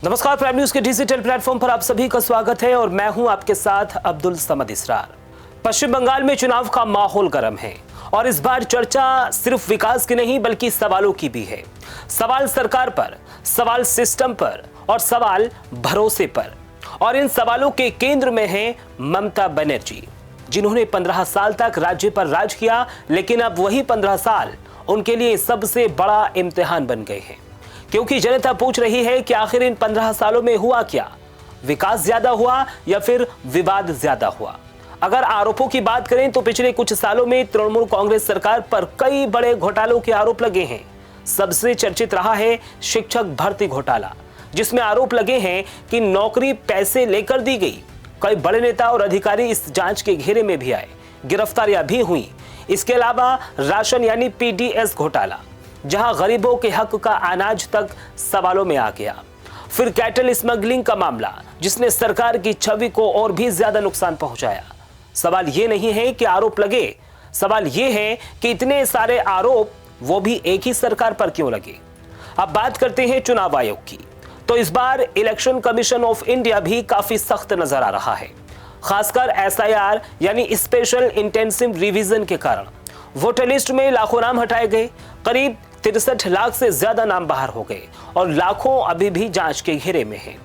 नमस्कार, prime news के digital platform पर आप सभी का स्वागत है और मैं हूं आपके साथ अब्दुल समद इसरार। पश्चिम बंगाल में चुनाव का माहौल गर्म है और इस बार चर्चा सिर्फ विकास की नहीं बल्कि सवालों की भी है। सवाल सरकार पर, सवाल सिस्टम पर और सवाल भरोसे पर। और इन सवालों के केंद्र में है ममता बनर्जी, जिन्होंने 15 साल तक राज्य पर राज किया, लेकिन अब वही 15 साल उनके लिए सबसे बड़ा इम्तिहान बन गए हैं। क्योंकि जनता पूछ रही है कि आखिर इन 15 सालों में हुआ क्या? विकास ज्यादा हुआ या फिर विवाद ज्यादा हुआ? अगर आरोपों की बात करें तो पिछले कुछ सालों में तृणमूल कांग्रेस सरकार पर कई बड़े घोटालों के आरोप लगे हैं। सबसे चर्चित रहा है शिक्षक भर्ती घोटाला, जिसमें आरोप लगे हैं कि नौकरी पैसे लेकर दी गई। कई बड़े नेता और अधिकारी इस जांच के घेरे में भी आए, गिरफ्तारियां भी हुई। इसके अलावा राशन यानी पीडीएस घोटाला, जहां गरीबों के हक का अनाज तक सवालों में आ गया। फिर कैटल स्मगलिंग का मामला, जिसने सरकार की छवि को और भी ज्यादा नुकसान पहुंचाया। सवाल ये नहीं है कि आरोप लगे, सवाल ये है कि इतने सारे आरोप वो भी एक ही सरकार पर क्यों लगे। अब बात करते हैं चुनाव आयोग की, तो इस बार इलेक्शन कमीशन ऑफ इंडिया भी काफी सख्त नजर आ रहा है, खासकर एसआईआर यानी स्पेशल इंटेंसिव रिवीजन के कारण। वोटर लिस्ट में लाखों नाम हटाए गए, करीब 63 लाख से ज्यादा नाम बाहर हो गए और लाखों अभी भी जांच के घेरे में हैं।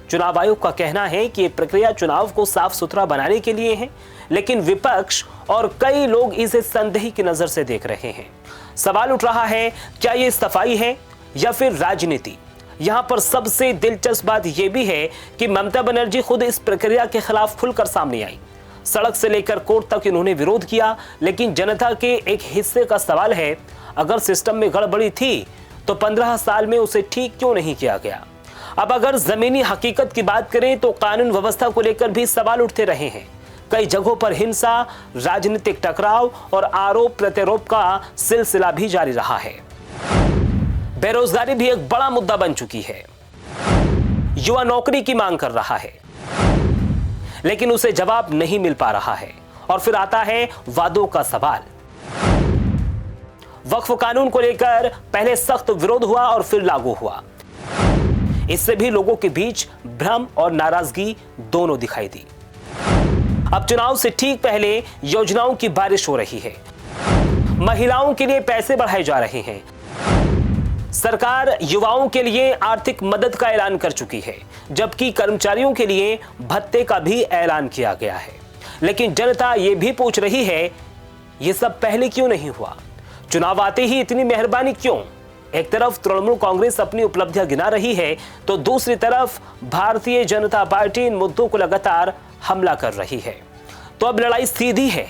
चुनाव आयोग का कहना है कि ये प्रक्रिया चुनाव को साफ सुथरा बनाने के लिए है, लेकिन विपक्ष और कई लोग इसे संदेह की नजर से देख रहे हैं। सवाल उठ रहा है, क्या ये सफाई है या फिर राजनीति? यहाँ पर सबसे दिलचस्प बात यह भी है कि ममता बनर्जी खुद इस प्रक्रिया के खिलाफ खुलकर सामने आई। सड़क से लेकर कोर्ट तक इन्होंने विरोध किया, लेकिन जनता के एक हिस्से का सवाल है, अगर सिस्टम में गड़बड़ी थी तो 15 साल में उसे ठीक क्यों नहीं किया गया? अब अगर जमीनी हकीकत की बात करें तो कानून व्यवस्था को लेकर भी सवाल उठते रहे हैं। कई जगहों पर हिंसा, राजनीतिक टकराव और आरोप प्रत्यारोप का सिलसिला भी जारी रहा है। बेरोजगारी भी एक बड़ा मुद्दा बन चुकी है। युवा नौकरी की मांग कर रहा है, लेकिन उसे जवाब नहीं मिल पा रहा है। और फिर आता है वादों का सवाल। वक्फ कानून को लेकर पहले सख्त विरोध हुआ और फिर लागू हुआ। इससे भी लोगों के बीच भ्रम और नाराजगी दोनों दिखाई दी। अब चुनाव से ठीक पहले योजनाओं की बारिश हो रही है। महिलाओं के लिए पैसे बढ़ाए जा रहे हैं। सरकार युवाओं के लिए आर्थिक मदद का ऐलान कर चुकी है, जबकि कर्मचारियों के लिए भत्ते का भी ऐलान किया गया है। लेकिन जनता यह भी पूछ रही है, यह सब पहले क्यों नहीं हुआ? चुनाव आते ही इतनी मेहरबानी क्यों? एक तरफ तृणमूल कांग्रेस अपनी उपलब्धियां गिना रही है, तो दूसरी तरफ भारतीय जनता पार्टी इन मुद्दों को लगातार हमला कर रही है। तो अब लड़ाई सीधी है,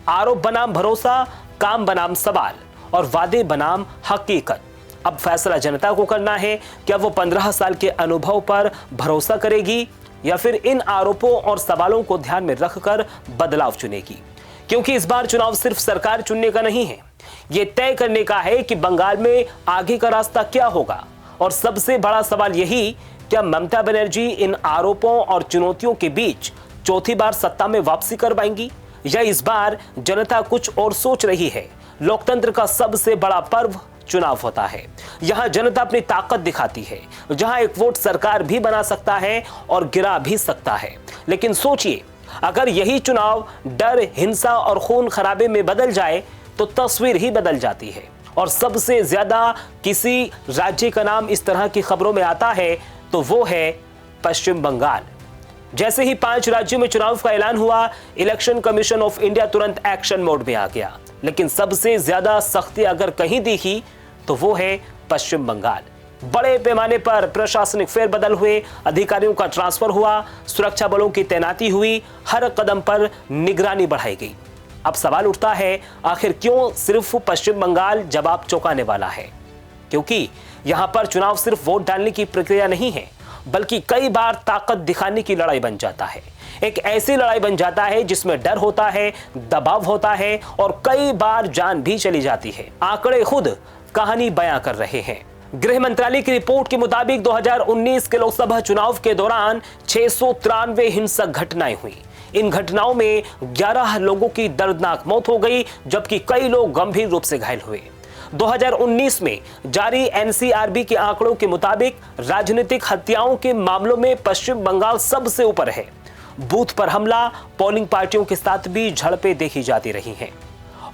आरोप बनाम भरोसा, काम बनाम सवाल और वादे बनाम हकीकत। अब फैसला जनता को करना है, क्या वो 15 साल के अनुभव पर भरोसा करेगी या फिर इन आरोपों और सवालों को ध्यान में रखकर बदलाव चुनेगी। क्योंकि इस बार चुनाव सिर्फ सरकार चुनने का नहीं है, ये तय करने का है कि बंगाल में आगे का रास्ता क्या होगा। और सबसे बड़ा सवाल यही, क्या ममता बनर्जी इन आरोपों और चुनौतियों के बीच चौथी बार सत्ता में वापसी कर पाएंगी, या इस बार जनता कुछ और सोच रही है। लोकतंत्र का सबसे बड़ा पर्व चुनाव होता है। यहां जनता अपनी ताकत दिखाती है, जहां एक वोट सरकार भी बना सकता है और गिरा भी सकता है। लेकिन सोचिए, अगर यही चुनाव डर, हिंसा और खून खराबे में बदल जाए तो तस्वीर ही बदल जाती है। और सबसे ज्यादा किसी राज्य का नाम इस तरह की खबरों में आता है तो वो है पश्चिम बंगाल। जैसे ही 5 राज्यों में चुनाव का ऐलान हुआ, इलेक्शन कमीशन ऑफ इंडिया तुरंत एक्शन मोड में आ गया। लेकिन सबसे ज्यादा सख्ती अगर कहीं दिखी तो वो है पश्चिम बंगाल। बड़े पैमाने पर प्रशासनिक फेरबदल हुए, अधिकारियों का ट्रांसफर हुआ, सुरक्षा बलों की तैनाती हुई, हर कदम पर निगरानी बढ़ाई गई। अब सवाल उठता है, आखिर क्यों सिर्फ पश्चिम बंगाल जवाब चौंकाने वाला है? क्योंकि यहां पर चुनाव सिर्फ वोट डालने की प्रक्रिया नहीं है, बल्कि कई बार ताकत दिखाने की लड़ाई बन जाता है। एक ऐसी लड़ाई बन जाता है जिसमें डर होता है, दबाव होता है और कई बार जान भी चली जाती है। आंकड़े खुद कहानी बयां कर रहे हैं। गृह मंत्रालय की रिपोर्ट के मुताबिक 2019 के लोकसभा चुनाव के दौरान 693 हिंसक घटनाएं हुई। इन घटनाओं में 11 लोगों की दर्दनाक मौत हो गई, जबकि कई लोग गंभीर रूप से घायल हुए। 2019 में जारी एनसीआरबी के आंकड़ों के मुताबिक राजनीतिक हत्याओं के मामलों में पश्चिम बंगाल सबसे ऊपर है। बूथ पर हमला, पोलिंग पार्टियों के साथ भी झड़पें देखी जाती रही हैं।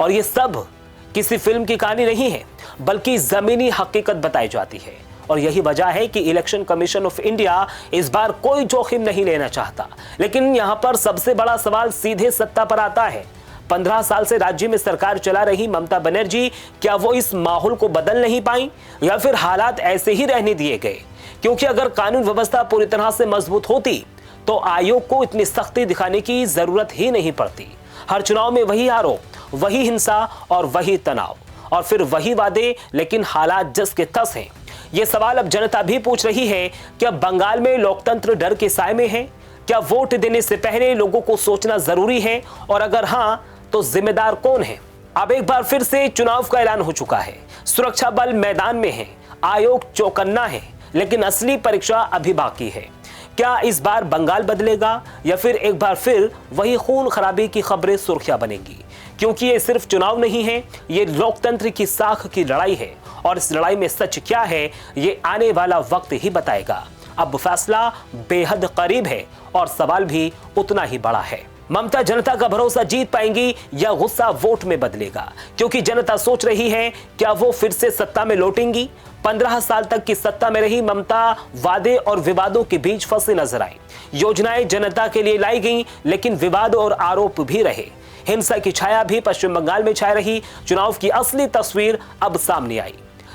और ये सब किसी फिल्म की कहानी नहीं है, बल्कि जमीनी हकीकत बताई जाती है। और यही वजह है कि इलेक्शन कमीशन ऑफ इंडिया इस बार कोई जोखिम नहीं लेना चाहता। लेकिन यहां पर सबसे बड़ा सवाल सीधे सत्ता पर आता है। 15 साल से राज्य में सरकार चला रही ममता बनर्जी, क्या वो इस माहौल को बदल नहीं पाई या फिर हालात ऐसे ही रहने दिए गए? क्योंकि अगर कानून व्यवस्था पूरी तरह से मजबूत होती तो आयोग को इतनी सख्ती दिखाने की जरूरत ही नहीं पड़ती। हर चुनाव में वही आरोप, वही हिंसा और वही तनाव, और फिर वही वादे, लेकिन हालात जस के तस हैं। ये सवाल अब जनता भी पूछ रही है, क्या बंगाल में लोकतंत्र डर के साए में है? क्या वोट देने से पहले लोगों को सोचना जरूरी है? और अगर हां, तो जिम्मेदार कौन है? अब एक बार फिर से चुनाव का ऐलान हो चुका है। सुरक्षा बल मैदान में है, आयोग चौकन्ना है, लेकिन असली परीक्षा अभी बाकी है। क्या इस बार बंगाल बदलेगा या फिर एक बार फिर वही खून खराबी की खबरें सुर्खियां बनेंगी? क्योंकि ये सिर्फ चुनाव नहीं है, ये लोकतंत्र की साख की लड़ाई है। और इस लड़ाई में सच क्या है, ये आने वाला वक्त ही बताएगा। अब फैसला बेहद करीब है और सवाल भी उतना ही बड़ा है। ममता जनता का भरोसा जीत पाएंगी या गुस्सा वोट में बदलेगा? क्योंकि जनता सोच रही है, क्या वो फिर से सत्ता में लौटेंगी? 15 साल तक की सत्ता में रही ममता वादे और विवादों के बीच फंसी नजर आई। योजनाएं जनता के लिए लाई गईं, लेकिन विवाद और आरोप भी रहे। हिंसा की छाया भी पश्चिम बंगाल में छाई रही। चुनाव की असली तस्वीर अब सामने आई।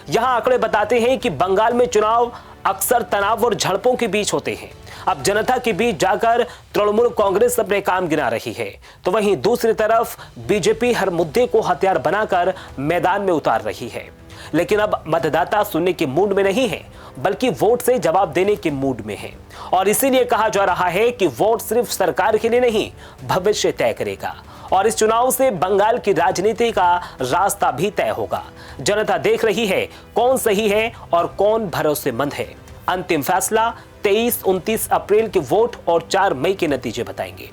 यहां आंकड़े बताते हैं कि बंगाल में चुनाव अक्सर तनाव और झड़पों के बीच होते हैं। अब जनता के बीच जाकर तृणमूल कांग्रेस अपने काम गिना रही है, तो वहीं दूसरी तरफ बीजेपी हर मुद्दे को हथियार बनाकर मैदान में उतार रही है। लेकिन अब मतदाता सुनने के मूड में नहीं है, बल्कि वोट से जवाब देने के मूड में है। और इसीलिए कहा जा रहा है कि वोट सिर्फ सरकार के लिए नहीं, भविष्य तय करेगा। और इस चुनाव से बंगाल की राजनीति का रास्ता भी तय होगा। जनता देख रही है कौन सही है और कौन भरोसेमंद है। अंतिम फैसला 23-29 अप्रैल के वोट और 4 मई के नतीजे बताएंगे।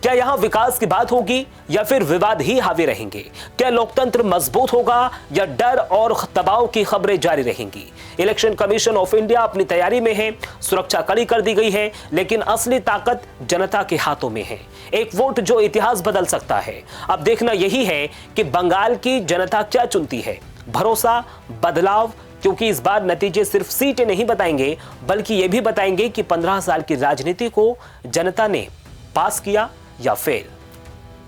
क्या यहां विकास की बात होगी या फिर विवाद ही हावी रहेंगे? क्या लोकतंत्र मजबूत होगा या डर और दबाव की खबरें जारी रहेंगी? इलेक्शन कमीशन ऑफ इंडिया अपनी तैयारी में है, सुरक्षा कड़ी कर दी गई है, लेकिन असली ताकत जनता के हाथों में है। एक वोट जो इतिहास बदल सकता है। अब देखना यही है कि बंगाल की जनता क्या चुनती है, भरोसा, बदलाव, क्योंकि इस बार नतीजे सिर्फ सीटें नहीं बताएंगे, बल्कि ये भी बताएंगे कि 15 साल की राजनीति को जनता ने पास किया या फेल।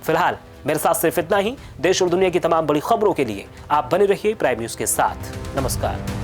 फिलहाल मेरे साथ सिर्फ इतना ही। देश और दुनिया की तमाम बड़ी खबरों के लिए आप बने रहिए प्राइम न्यूज के साथ। नमस्कार।